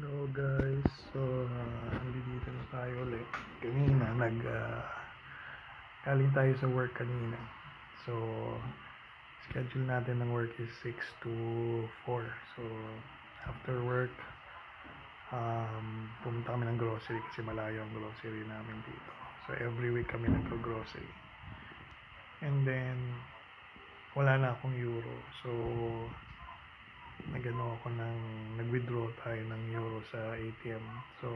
Hello guys, so nandito na tayo ulit. Kanina galing tayo sa work kanina. So schedule natin ng work is 6 to 4. So after work, pumunta kami ng grocery kasi malayo ang grocery namin dito. So every week kami nagko-grocery. And then wala na akong euro. So nag-withdraw tayo ng euro sa ATM. So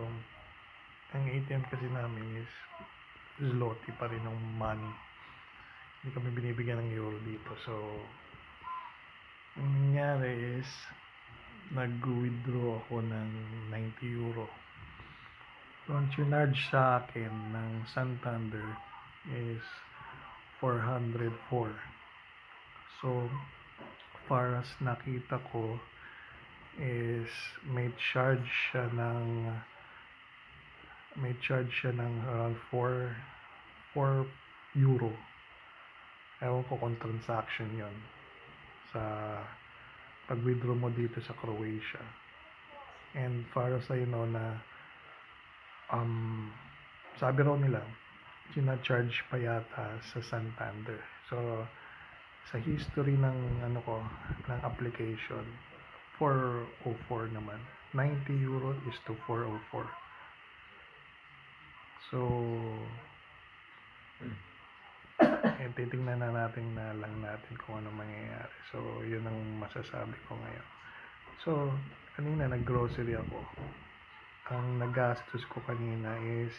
ang ATM kasi namin is zloty pa rin ng money. Hindi kami binibigyan ng euro dito. So ang nangyari is nag-withdraw ako ng 90 euro. So ang charge sa akin ng Santander is 404. So far as nakita ko is may charge siya ng around 4 euro. Ewan ko kung transaction yon sa pag-withdraw mo dito sa Croatia. And para sa na sabi raw nila charge pa yata sa Santander. So sa history ng ng application, 404 naman. 90 euro is to 404. So titingnan na natin kung ano mangyayari. So yun ang masasabi ko ngayon. So kanina nag-grocery ako. Ang nagastos ko kanina is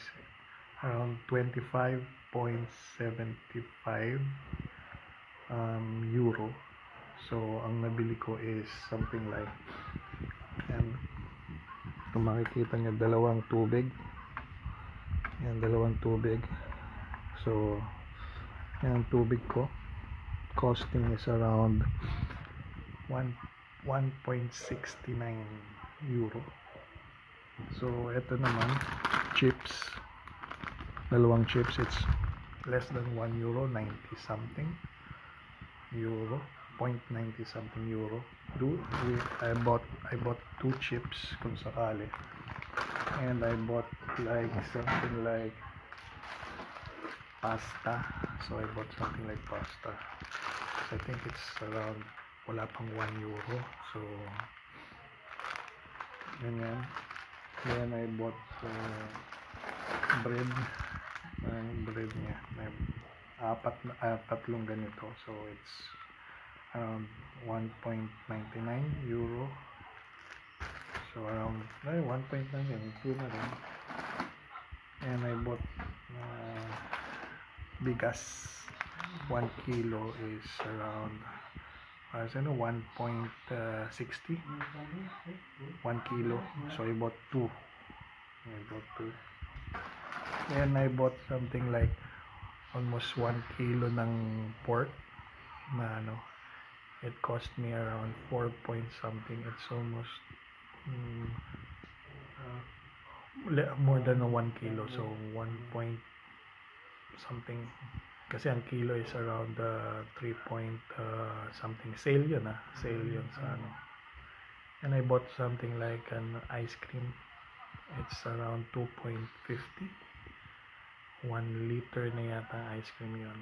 around 25.75 euro. So ang nabili ko is something like, and kung makikita nyo, dalawang tubig. So yan ang tubig ko. Costing is around 1.69 euro. So ito naman, chips, dalawang chips, it's less than 1 euro, 90 something euro, 0.90 something euro. I bought 2 chips kung sakali, and I bought like something like pasta. So I bought something like pasta. I think it's around, wala pang 1 euro. So ganyan. Then I bought bread. Bread niya tatlong ganito. So it's around 1.99 euro. So around 1.99 yun na rin. And I bought bigas. 1 kilo is around 1.60 1 kilo. So I bought 2. And I bought something like almost 1 kilo ng pork na it cost me around 4 point something. It's almost more than 1 kilo. So 1 point something, kasi ang kilo is around 3 point something. Sale yun sa And I bought something like an ice cream. It's around 2.50. 1 liter na yata ice cream yun.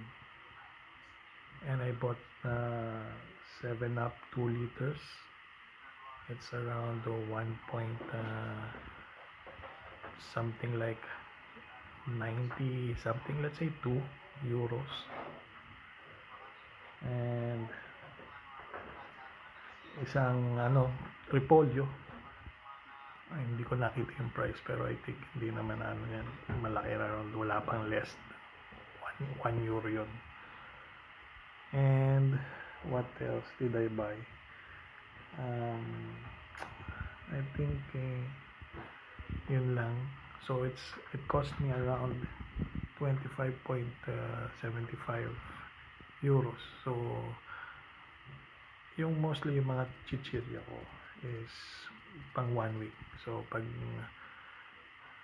And I bought 7-Up 2 liters. It's around 1 point something like 90 something, let's say 2 euros. And isang repolyo. Ay, hindi ko nakita yung price, pero I think hindi naman yan malaki, around, wala pang less 1 euro yun. And what else did I buy? I think yun lang. So it cost me around 25.75 euros. So yung mostly yung mga chichirya ko is pang 1 week. So pag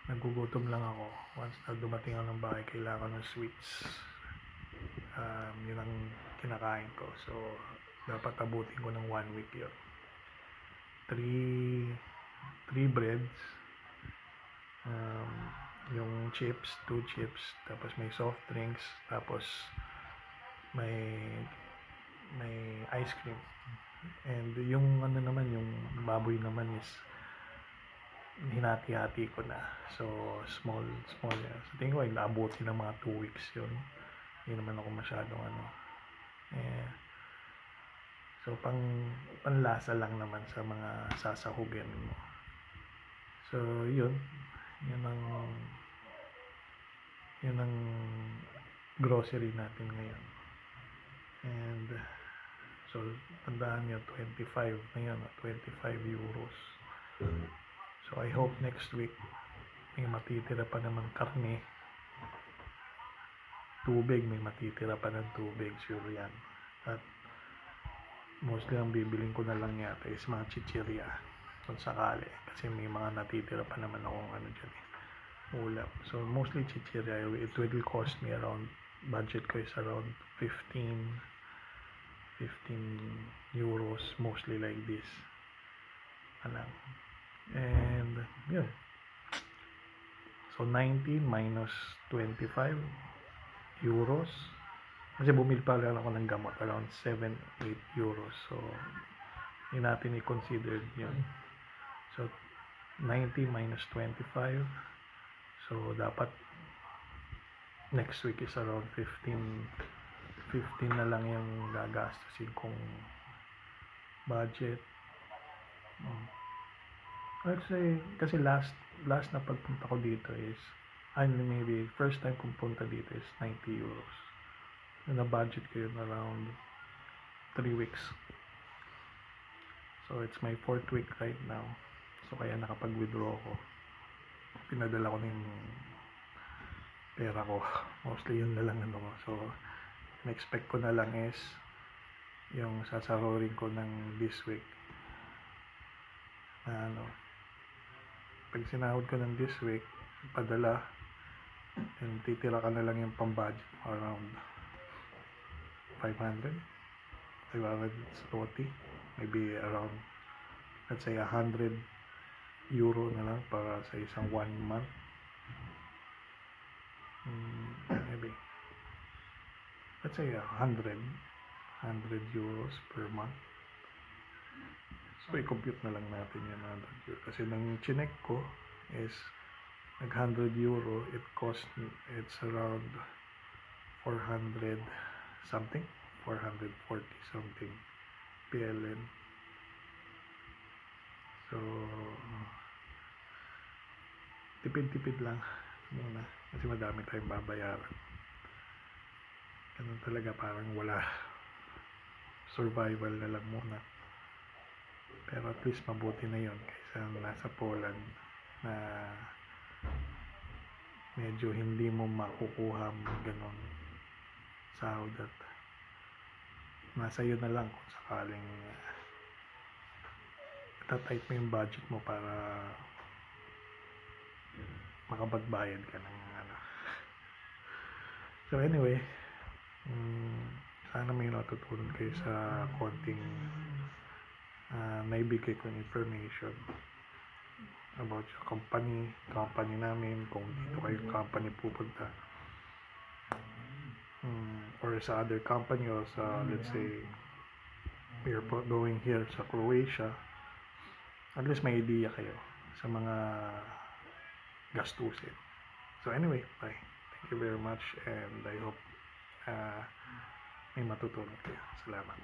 nagugutom lang ako, once na dumating ako ng bahay, kailangan ng sweets. Yun ang kinakain ko. So dapat abutin ko ng 1 week yun. 3 3 breads, yung chips, 2 chips, tapos may soft drinks, tapos may ice cream. And yung ano naman, yung baboy naman is hinati-hati ko na. So, small yan. So, tingin ko ay naabuti ng mga 2 weeks yun. Hindi naman ako masyadong so, panlasa lang naman sa mga sasahugin mo. So, yun ang grocery natin ngayon. And so, tandaan nyo, 25 na yan, 25 euros. So, I hope next week may matitira pa naman karne. Tubig, may matitira pa ng tubig, sure yan. At mostly ang bibiling ko na lang yata is mga chichirya kung sakali. Kasi may mga natitira pa naman akong dyan ulam. So, mostly chichirya. It will cost me around, budget ko is around 15 euros, mostly like this. And yun. So 19 minus 25 euros. Kasi bumili pa lang ako ng gamot, around 7-8 euros. So hindi natin i-consider yun. So 90 minus 25. So dapat next week is around 15 na lang yung gagastusin kong budget. Let's say, kasi last na pagpunta ko dito is, maybe first time kong punta dito is 90 euros. Na budget ko yun around 3 weeks. So it's my 4th week right now. So kaya nakapag-withdraw ko. Pinadala ko na yung pera ko. Mostly yun na lang ko. So na-expect ko na lang is yung sasahurin ko ng this week. Pag sinahod ko ng this week, padala, and titira ka na lang yung pang-budget around 500 zloty, maybe around, let's say 100 euro na lang para sa isang 1 month. Maybe let's say 100 euros per month. So i-compute na lang natin yan 100 euro. Kasi nang chinek ko is nag 100 euro, it's around 400 something, 440 something PLN. So tipid-tipid lang muna kasi madami tayong babayaran. Ganun talaga, parang wala, survival na lang muna. Pero at least mabuti na yon kaysa nasa Poland na medyo hindi mo makukuha ganon sahod at nasa iyo na lang kung sakaling tatayt mo yung budget mo para makapagbayad ka ng So anyway, sana may natutunan kayo sa konting naibigay kong information about your company namin, kung dito kayo company pupunta, or sa other company, or sa, let's say, we're going here sa Croatia, at least may idea kayo sa mga gastusin. So anyway, bye. Thank you very much, and I hope may matutunan kayo. Salamat.